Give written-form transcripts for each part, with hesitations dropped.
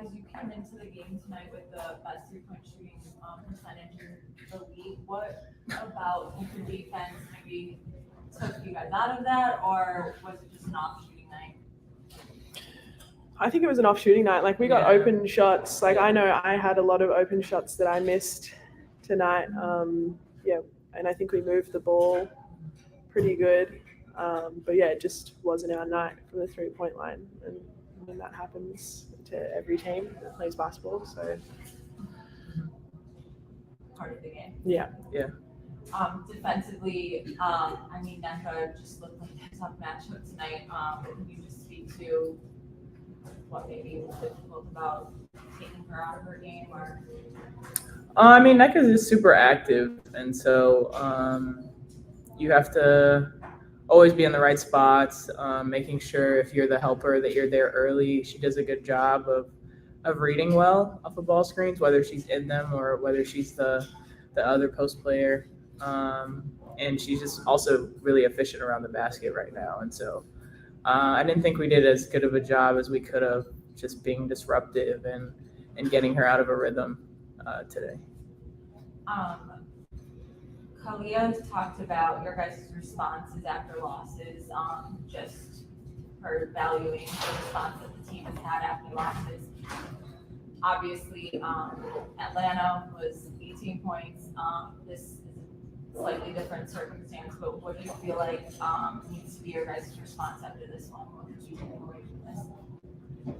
guys, you came into the game tonight with the best 3-point shooting percentage in the league. What about the defense maybe took you guys out of that, or was it just an off shooting night? I think it was an off shooting night. Like we got open shots. Like I know I had a lot of open shots that I missed tonight. And I think we moved the ball pretty good. But yeah, it just wasn't our night from the 3-point line. And when that happens to every team that plays basketball, so Part of the game. Yeah. Defensively, Neka just looked like a tough matchup tonight. Can you just speak to what maybe was difficult about taking her out of her game? Or Neka is super active, and so you have to always be in the right spots, making sure if you're the helper that you're there early. She does a good job of reading well off of ball screens, whether she's in them or whether she's the other post player. And she's just also really efficient around the basket right now. And so I didn't think we did as good of a job as we could have, just being disruptive and getting her out of a rhythm today. Kalia talked about your guys' responses after losses, just her valuing the response that the team has had after losses. Obviously, Atlanta was 18 points. This is a slightly different circumstance, but what do you feel like needs to be your guys' response after this one? What did you take away from this?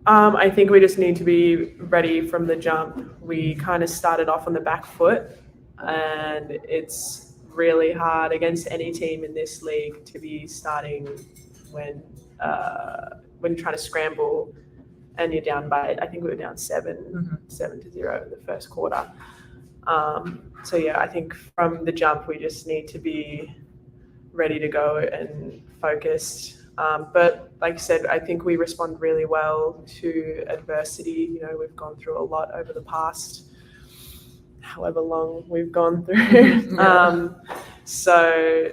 I think we just need to be ready from the jump. We kind of started off on the back foot, and it's really hard against any team in this league to be starting when trying to scramble and you're down by, I think we were down 7-0 in the first quarter. So yeah, I think from the jump we just need to be ready to go and focused. But like I said, I think we respond really well to adversity. We've gone through a lot over the past however long we've gone through. So,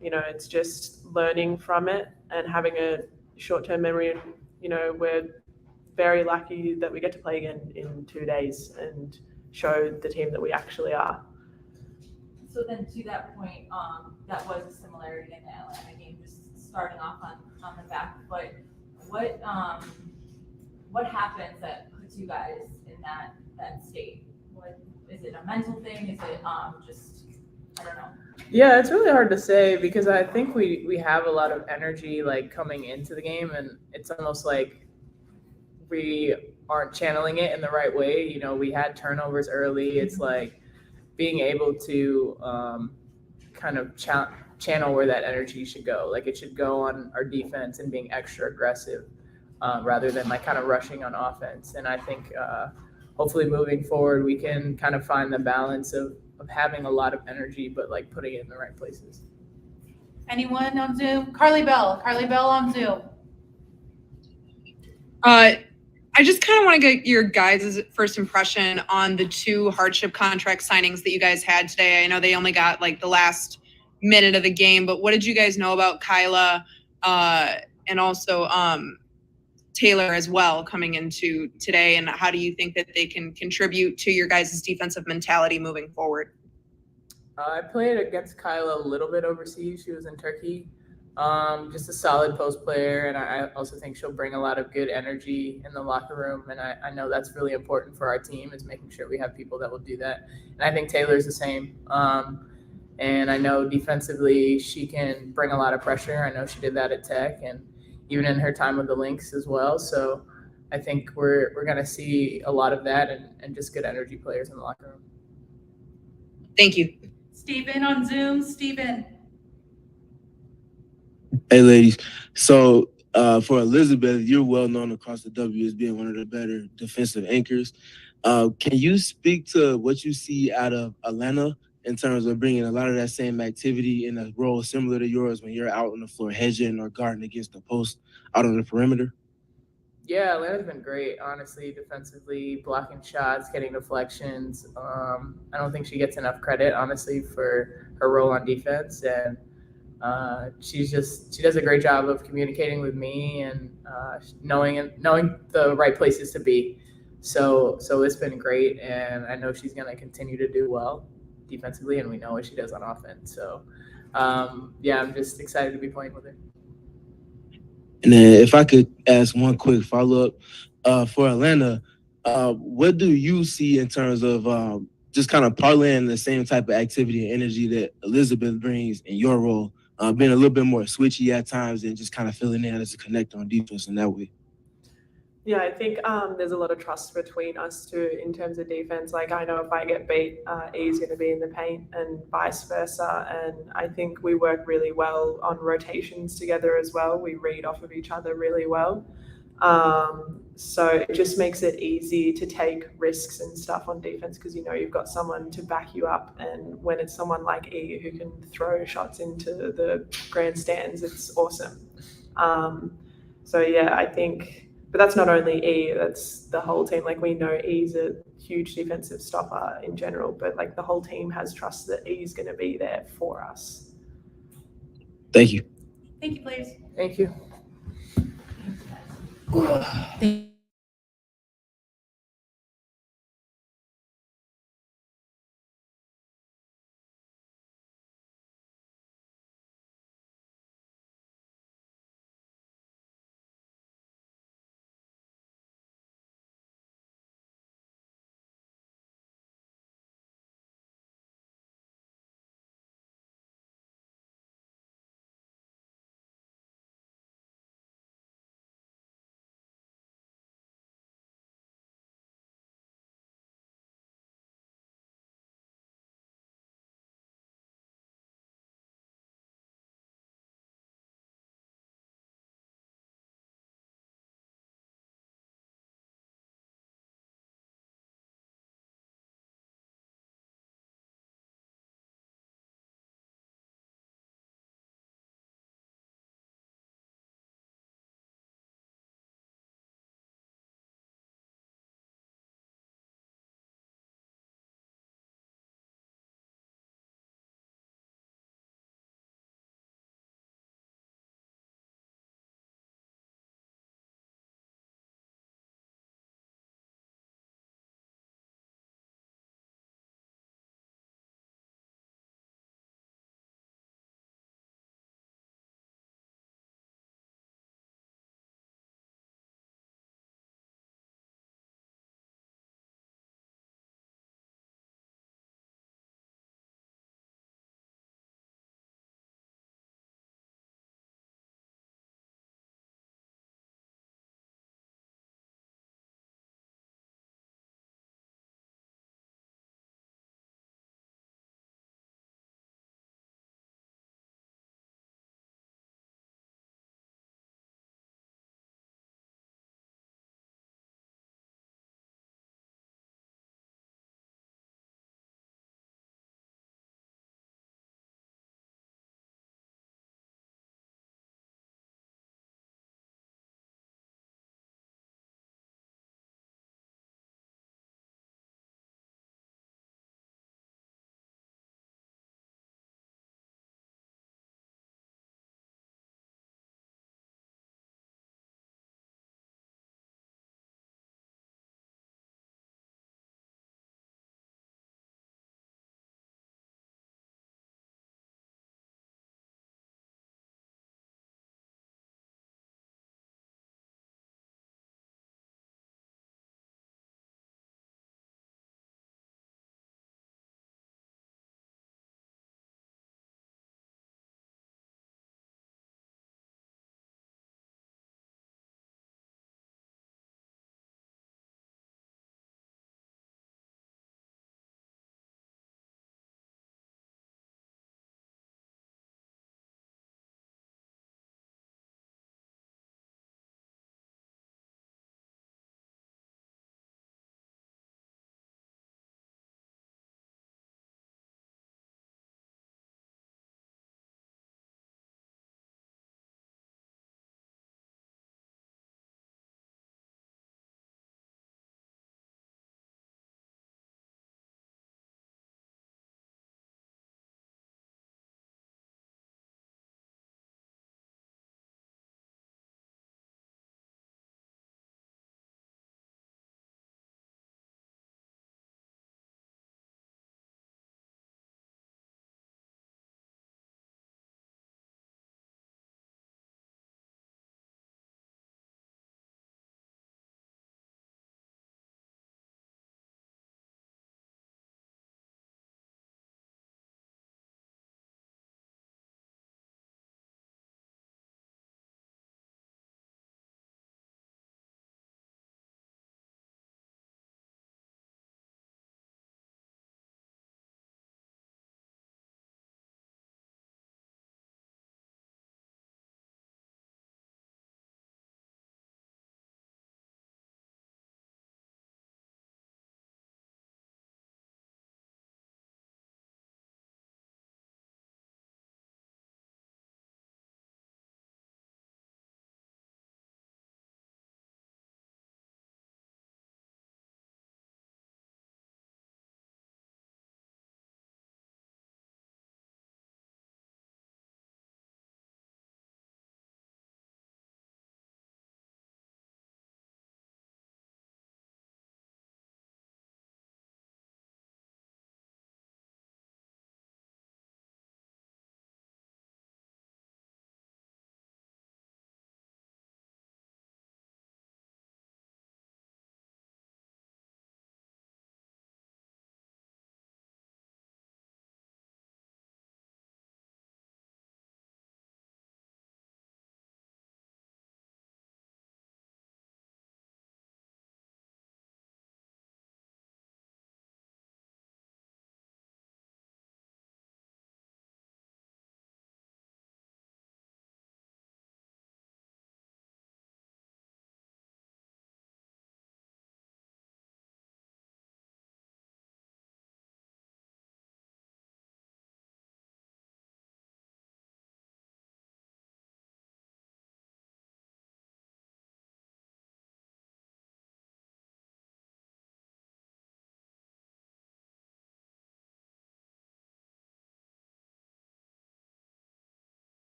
it's just learning from it and having a short-term memory. And, we're very lucky that we get to play again in 2 days and show the team that we actually are. So then to that point, that was a similarity in the Atlanta game, just starting off on the back foot. What happens that puts you guys in that state? Is it a mental thing? Is it just, I don't know. Yeah, it's really hard to say because I think we have a lot of energy like coming into the game, and it's almost like we aren't channeling it in the right way. We had turnovers early. It's like being able to kind of channel where that energy should go. Like it should go on our defense and being extra aggressive rather than like kind of rushing on offense. And I think hopefully moving forward, we can kind of find the balance of having a lot of energy, but like putting it in the right places. Anyone on Zoom? Carly Bell on Zoom. I just kind of want to get your guys' first impression on the 2 hardship contract signings that you guys had today. I know they only got like the last minute of the game, but what did you guys know about Kyla and also Taylor as well coming into today, and how do you think that they can contribute to your guys' defensive mentality moving forward? I played against Kyla a little bit overseas. She was in Turkey. Just a solid post player, and I also think she'll bring a lot of good energy in the locker room, and I know that's really important for our team, is making sure we have people that will do that. And I think Taylor's the same. And I know defensively she can bring a lot of pressure. I know she did that at Tech and even in her time with the Lynx as well. So I think we're going to see a lot of that and just good energy players in the locker room. Thank you. Steven on Zoom. Steven. Hey, ladies. So for Elizabeth, you're well known across the W as being one of the better defensive anchors. Can you speak to what you see out of Alanna in terms of bringing a lot of that same activity in a role similar to yours when you're out on the floor hedging or guarding against the post out on the perimeter? Yeah, Alanna's been great, honestly, defensively, blocking shots, getting deflections. I don't think she gets enough credit, honestly, for her role on defense. And She does a great job of communicating with me and knowing the right places to be. So it's been great, and I know she's going to continue to do well defensively, and we know what she does on offense. So yeah, I'm just excited to be playing with her. And then if I could ask one quick follow-up for Atlanta, what do you see in terms of just kind of parlaying the same type of activity and energy that Elizabeth brings in your role, being a little bit more switchy at times and just kind of filling in as a connector on defense in that way? Yeah, I think there's a lot of trust between us two in terms of defense. Like, I know if I get beat, E's going to be in the paint and vice versa. And I think we work really well on rotations together as well. We read off of each other really well. So it just makes it easy to take risks and stuff on defense because you know you've got someone to back you up. And when it's someone like E who can throw shots into the grandstands, it's awesome. So yeah, I think. But that's not only E, that's the whole team. Like, we know E's a huge defensive stopper in general, but like the whole team has trust that E's going to be there for us. Thank you. Thank you, players. Thank you. Thank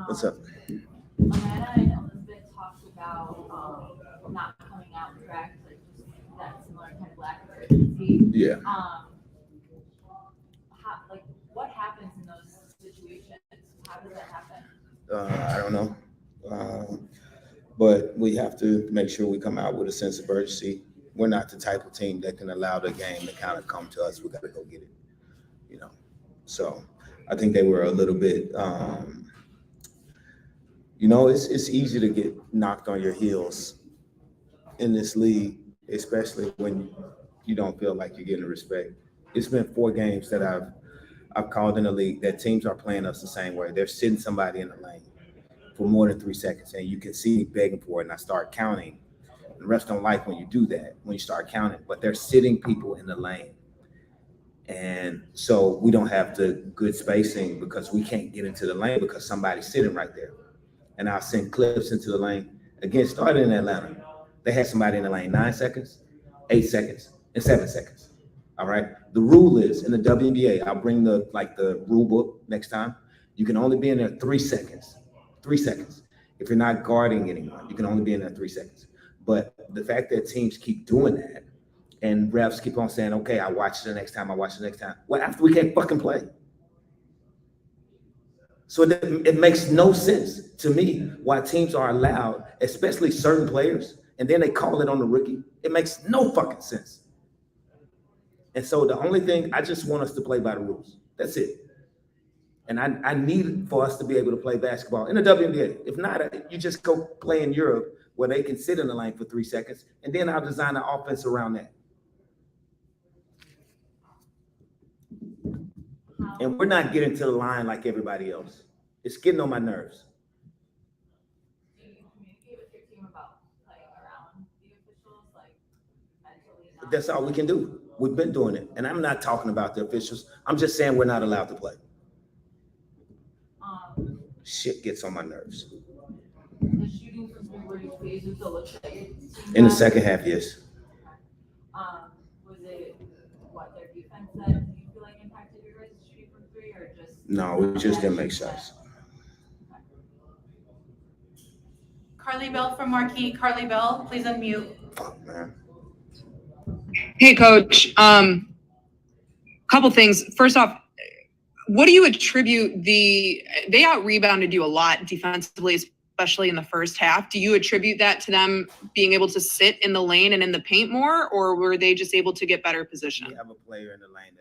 What's up? Alanna and Elizabeth talked about not coming out direct, like just that similar kind of lack of urgency. Yeah. Like what happens in those situations? How does that happen? I don't know. But we have to make sure we come out with a sense of urgency. We're not the type of team that can allow the game to kind of come to us. We got to go get it, you know. So I think they were a little bit, you know, it's easy to get knocked on your heels in this league, especially when you don't feel like you're getting respect. It's been 4 games that I've called in the league that teams are playing us the same way. They're sitting somebody in the lane for more than 3 seconds, and you can see me begging for it, and I start counting. The refs don't like when you do that, when you start counting, but they're sitting people in the lane. And so we don't have the good spacing because we can't get into the lane because somebody's sitting right there. And I'll send clips into the lane. Again, started in Atlanta. They had somebody in the lane 9 seconds, 8 seconds, and 7 seconds. All right. The rule is in the WNBA, I'll bring the rule book next time. You can only be in there 3 seconds. 3 seconds. If you're not guarding anyone, you can only be in there 3 seconds. But the fact that teams keep doing that and refs keep on saying, okay, I'll watch it the next time, I'll watch it the next time. Well, after we can't fucking play. So it makes no sense to me why teams are allowed, especially certain players, and then they call it on the rookie. It makes no fucking sense. And so the only thing, I just want us to play by the rules. That's it. And I need for us to be able to play basketball in the WNBA. If not, you just go play in Europe where they can sit in the lane for 3 seconds, and then I'll design an offense around that. And we're not getting to the line like everybody else. It's getting on my nerves. Do you communicate with your team about playing around the officials, like mentally? That's all we can do. We've been doing it. And I'm not talking about the officials. I'm just saying we're not allowed to play. Shit gets on my nerves. The shooting from 3 were you pleased with the looks like? In the second half, yes. Was it what their defense that you feel like impacted your guys' shooting from 3 or just? No, we just didn't make shots. Carly Bell from Marquee. Carly Bell, please unmute. Fuck, man. Hey, Coach. Couple things. First off, what do you attribute they out-rebounded you a lot defensively, especially in the first half. Do you attribute that to them being able to sit in the lane and in the paint more, or were they just able to get better position? We have a player in the lane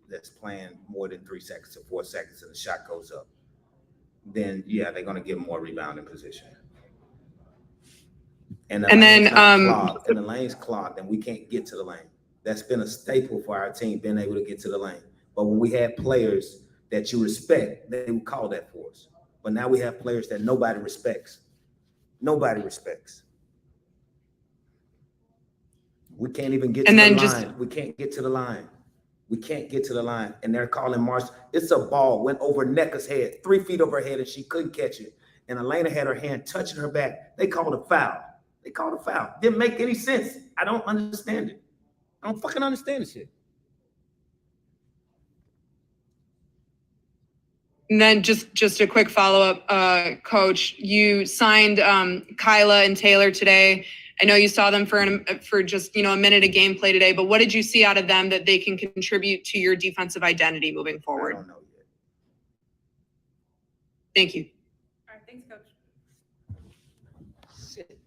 that's playing more than 3 seconds or 4 seconds and the shot goes up. Then, yeah, they're going to get more rebounding position. And the lane's clogged and we can't get to the lane. That's been a staple for our team, being able to get to the lane. But when we had players that you respect, they would call that for us. But now we have players that nobody respects. Nobody respects. We can't even get to the line. We can't get to the line. We can't get to the line. And they're calling Marsh. It's a ball, went over Nneka's head, 3 feet over her head, and she couldn't catch it. And Alanna had her hand touching her back. They called a foul. They called a foul. Didn't make any sense. I don't understand it. I don't fucking understand this shit. And then just a quick follow-up, Coach. You signed Kyla and Taylor today. I know you saw them for just a minute of gameplay today, but what did you see out of them that they can contribute to your defensive identity moving forward? I don't know yet. Thank you. All right, thanks, Coach. Shit.